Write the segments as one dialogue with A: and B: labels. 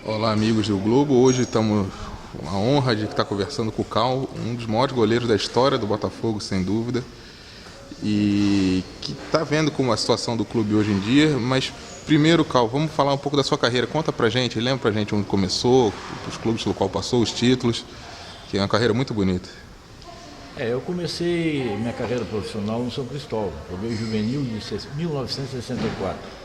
A: Olá, amigos do Globo. Hoje estamos com a honra de estar conversando com o Cal, um dos maiores goleiros da história do Botafogo, sem dúvida, e que está vendo como a situação do clube hoje em dia. Mas primeiro, Cal, vamos falar um pouco da sua carreira. Conta pra gente, lembra pra gente onde começou, os clubes pelo qual passou, os títulos, que é uma carreira muito bonita.
B: Eu comecei minha carreira profissional no São Cristóvão, joguei juvenil de 1964.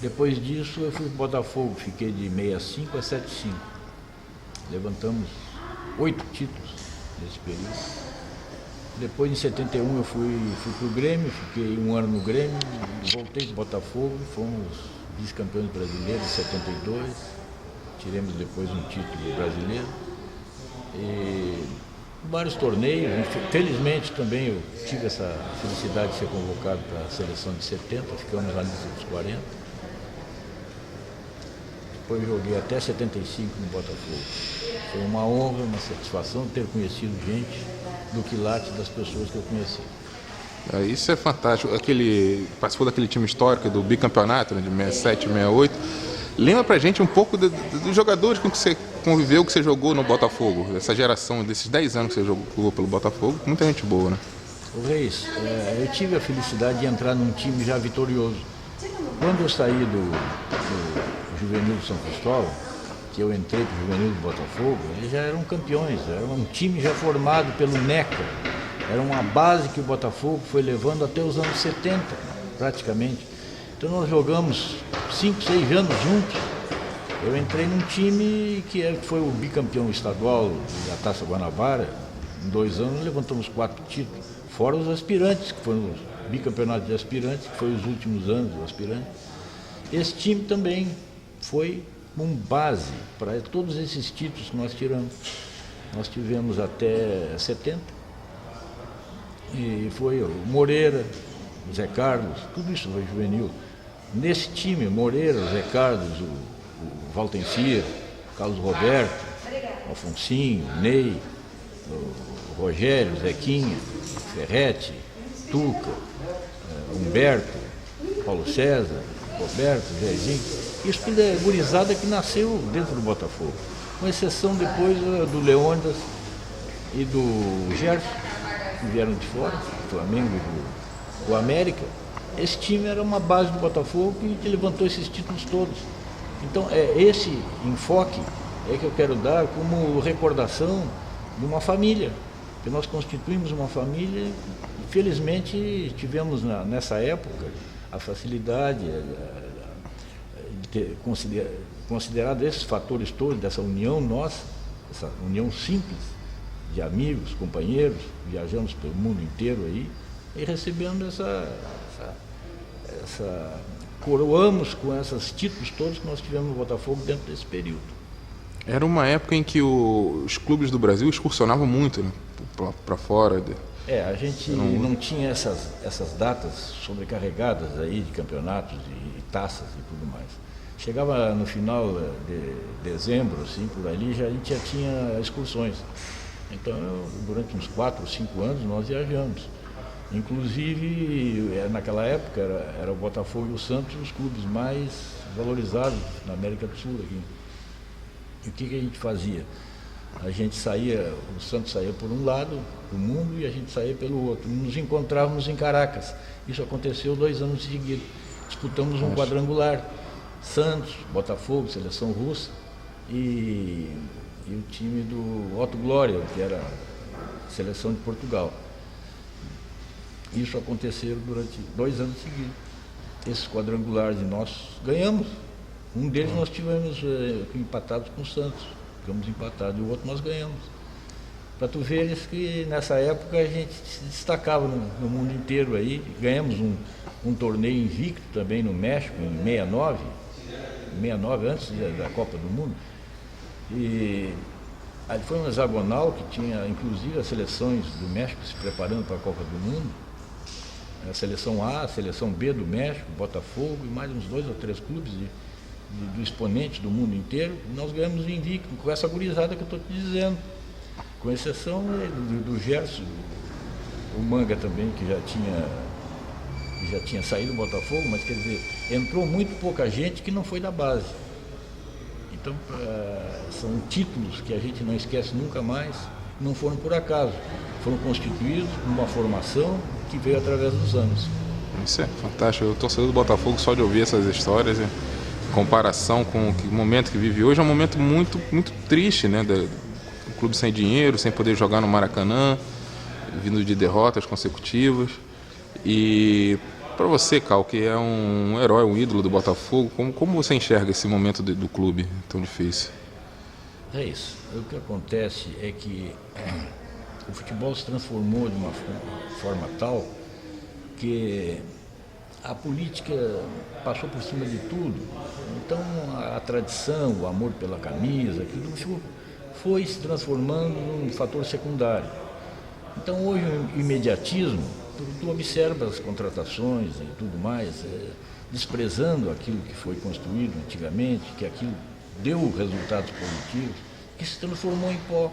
B: Depois disso eu fui para o Botafogo, fiquei de 65 a 75. Levantamos 8 títulos nesse período. Depois em 71 eu fui para o Grêmio, fiquei um ano no Grêmio, voltei para o Botafogo, fomos vice-campeões brasileiros em 72, tiramos depois um título brasileiro. E vários torneios, felizmente também eu tive essa felicidade de ser convocado para a seleção de 70, ficamos na lista dos 40. Depois joguei até 75 no Botafogo. Foi uma honra, uma satisfação ter conhecido gente do quilate das pessoas que eu conheci.
A: Isso é fantástico. Participou daquele time histórico do bicampeonato, né, de 67 e 68. Lembra pra gente um pouco dos jogadores com que você conviveu, que você jogou no Botafogo, essa geração, desses 10 anos que você jogou pelo Botafogo, muita gente boa, né?
B: O Reis, eu tive a felicidade de entrar num time já vitorioso. Quando eu saí do Juvenil do São Cristóvão, que eu entrei para o Juvenil do Botafogo, eles já eram campeões, era um time já formado pelo NECA, era uma base que o Botafogo foi levando até os anos 70, praticamente. Então nós jogamos 5, 6 anos juntos. Eu entrei num time que foi o bicampeão estadual da Taça Guanabara. Em 2 anos levantamos 4 títulos, fora os aspirantes, que foram os bicampeonatos de aspirantes, que foi os últimos anos dos aspirantes. Esse time também foi uma base para todos esses títulos que nós tiramos. Nós tivemos até 70, e foi o Moreira, o Zé Carlos, tudo isso foi juvenil. Nesse time, Moreira, o Zé Carlos, o Valtencir, Carlos Roberto, Alfonsinho, Ney, o Rogério, Zequinha, Ferretti, Tuca, Humberto, Paulo César, Roberto, Zezinho. Isso tudo é gurizada que nasceu dentro do Botafogo. Com exceção depois do Leônidas e do Gerson, que vieram de fora, do Flamengo e do América. Esse time era uma base do Botafogo que levantou esses títulos todos. Então, esse enfoque é que eu quero dar como recordação de uma família, que nós constituímos uma família e, felizmente, tivemos nessa época a facilidade de ter considerado esses fatores todos, dessa união nossa, essa união simples de amigos, companheiros, viajamos pelo mundo inteiro aí, e recebendo coroamos com esses títulos todos que nós tivemos no Botafogo dentro desse período.
A: Era uma época em que os clubes do Brasil excursionavam muito, né, para fora.
B: A gente não tinha essas datas sobrecarregadas aí de campeonatos e taças e tudo mais. Chegava no final de dezembro, assim, por ali, a gente já tinha excursões. Então, durante uns 4 ou 5 anos, nós viajamos. Inclusive, naquela época, era o Botafogo e o Santos os clubes mais valorizados na América do Sul. Aqui. E o que a gente fazia? A gente saía, o Santos saía por um lado do mundo e a gente saía pelo outro. Nos encontrávamos em Caracas. Isso aconteceu 2 anos seguidos. Disputamos um quadrangular. Santos, Botafogo, seleção russa e o time do Otto Glória, que era a seleção de Portugal. Isso aconteceu durante 2 anos seguidos. Esses quadrangulares nós ganhamos. Um deles nós tivemos empatados com o Santos. Ficamos empatados e o outro nós ganhamos. Para tu veres que nessa época a gente se destacava no mundo inteiro aí. Ganhamos um torneio invicto também no México, em 69, antes da Copa do Mundo. E aí foi um hexagonal que tinha inclusive as seleções do México se preparando para a Copa do Mundo. A seleção A, a seleção B do México, Botafogo e mais uns 2 ou 3 clubes do exponente do mundo inteiro. Nós ganhamos invicto com essa gurizada que eu estou te dizendo. Com exceção do Gerson, o Manga também, que já tinha saído do Botafogo, mas quer dizer, entrou muito pouca gente que não foi da base. Então, são títulos que a gente não esquece nunca mais, não foram por acaso, foram constituídos numa formação que veio através dos anos.
A: Isso é fantástico. O torcedor do Botafogo, só de ouvir essas histórias, em comparação com o momento que vive hoje, é um momento muito, muito triste, né? Um clube sem dinheiro, sem poder jogar no Maracanã, vindo de derrotas consecutivas. E para você, Cal, que é um herói, um ídolo do Botafogo, como você enxerga esse momento do clube tão difícil?
B: É isso. O que acontece é que o futebol se transformou de uma forma tal que a política passou por cima de tudo. Então a tradição, o amor pela camisa, aquilo foi se transformando num fator secundário. Então hoje o imediatismo, tu observa as contratações e tudo mais, desprezando aquilo que foi construído antigamente, que aquilo deu resultados positivos, que se transformou em pó.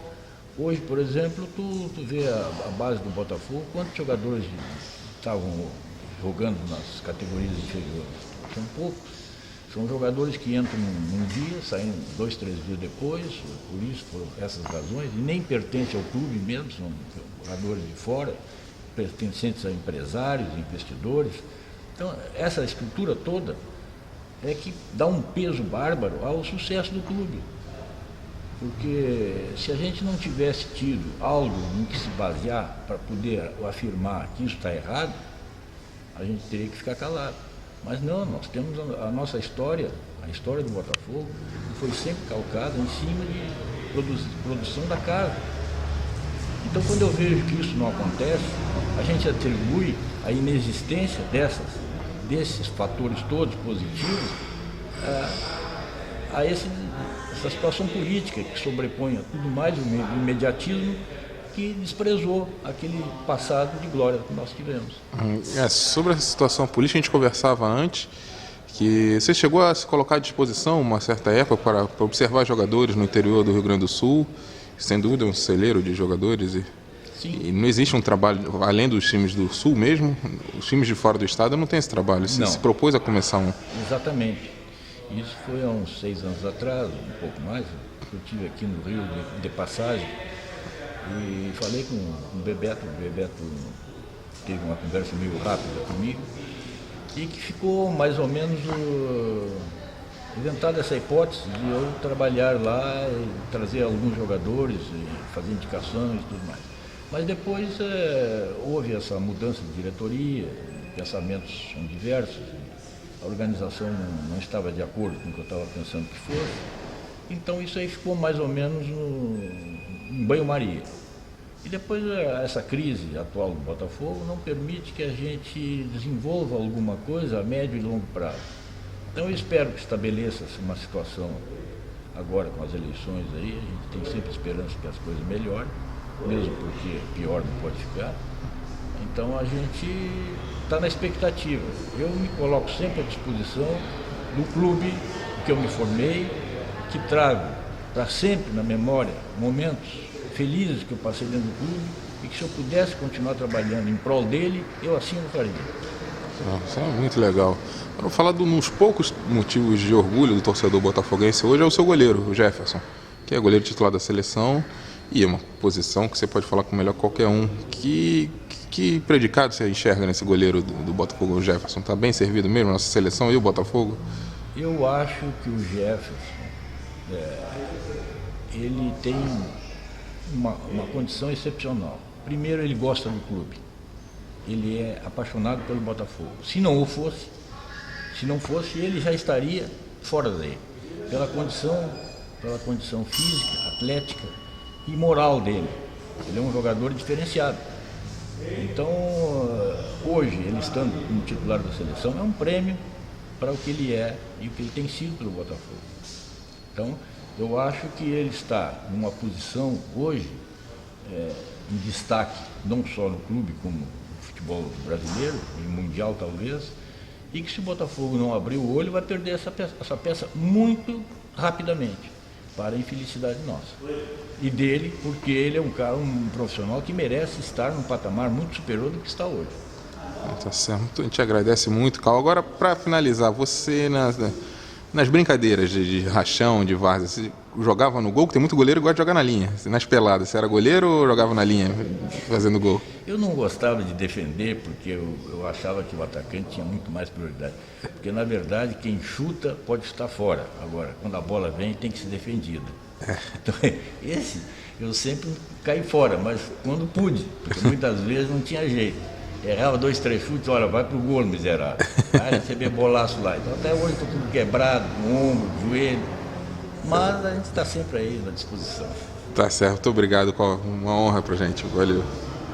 B: Hoje, por exemplo, tu vê a base do Botafogo, quantos jogadores estavam jogando nas categorias inferiores? São poucos. São jogadores que entram num dia, saem 2, 3 dias depois, por isso, por essas razões, e nem pertencem ao clube mesmo, são jogadores de fora, pertencentes a empresários, investidores. Então, essa estrutura toda é que dá um peso bárbaro ao sucesso do clube. Porque se a gente não tivesse tido algo em que se basear para poder afirmar que isso está errado, a gente teria que ficar calado. Mas não, nós temos a nossa história, a história do Botafogo, que foi sempre calcada em cima de produção da casa. Então, quando eu vejo que isso não acontece, a gente atribui a inexistência desses fatores todos positivos a essa situação política que sobrepõe a tudo mais o imediatismo que desprezou aquele passado de glória que nós tivemos.
A: Sobre essa situação política, a gente conversava antes que você chegou a se colocar à disposição uma certa época para observar jogadores no interior do Rio Grande do Sul, sem dúvida um celeiro de jogadores e não existe um trabalho, além dos times do Sul mesmo, os times de fora do estado não tem esse trabalho, você se propôs a começar um.
B: Exatamente, isso foi há uns 6 anos atrás, um pouco mais, eu estive aqui no Rio de passagem e falei com o Bebeto teve uma conversa meio rápida comigo e que ficou mais ou menos inventada essa hipótese de eu trabalhar lá e trazer alguns jogadores e fazer indicações e tudo mais. Mas depois houve essa mudança de diretoria, pensamentos são diversos, a organização não estava de acordo com o que eu estava pensando que fosse, então isso aí ficou mais ou menos em banho-maria. E depois essa crise atual do Botafogo não permite que a gente desenvolva alguma coisa a médio e longo prazo. Então eu espero que estabeleça-se uma situação agora com as eleições aí, a gente tem sempre esperança que as coisas melhorem, mesmo porque pior não pode ficar. Então a gente está na expectativa. Eu me coloco sempre à disposição do clube que eu me formei, que trago para sempre na memória momentos felizes que eu passei dentro do clube e que se eu pudesse continuar trabalhando em prol dele, eu assim o faria.
A: Isso é muito legal. Vamos falar dos poucos motivos de orgulho do torcedor botafoguense hoje é o seu goleiro, o Jefferson, que é goleiro titular da seleção e é uma posição que você pode falar com melhor qualquer um. Que predicado você enxerga nesse goleiro do Botafogo, o Jefferson? Está bem servido mesmo, nossa seleção e o Botafogo?
B: Eu acho que o Jefferson, ele tem uma condição excepcional. Primeiro, ele gosta do clube. Ele é apaixonado pelo Botafogo. Se não fosse, ele já estaria fora daí. Pela condição física, atlética e moral dele. Ele é um jogador diferenciado. Então, hoje, ele estando como titular da seleção, é um prêmio para o que ele é e o que ele tem sido pelo Botafogo. Então, eu acho que ele está numa posição hoje em destaque, não só no clube, como no futebol brasileiro, e mundial talvez, e que se o Botafogo não abrir o olho, vai perder essa peça muito rapidamente, para a infelicidade nossa. E dele, porque ele é um profissional que merece estar num patamar muito superior do que está hoje.
A: Tá certo. A gente agradece muito, Cal. Agora, para finalizar, você Nas brincadeiras de rachão, de várzea, você jogava no gol? Porque tem muito goleiro que gosta de jogar na linha. Nas peladas, você era goleiro ou jogava na linha, fazendo gol?
B: Eu não gostava de defender porque eu achava que o atacante tinha muito mais prioridade. Porque, na verdade, quem chuta pode estar fora. Agora, quando a bola vem, tem que ser defendido. Então, eu sempre caí fora, mas quando pude, porque muitas vezes não tinha jeito. Errava 2, 3 chutes, olha, vai pro gol, miserável. Aí receber bolaço lá. Então até hoje estou tudo quebrado, no ombro, joelho. Mas a gente está sempre aí na disposição.
A: Tá certo, muito obrigado, uma honra pra gente. Valeu.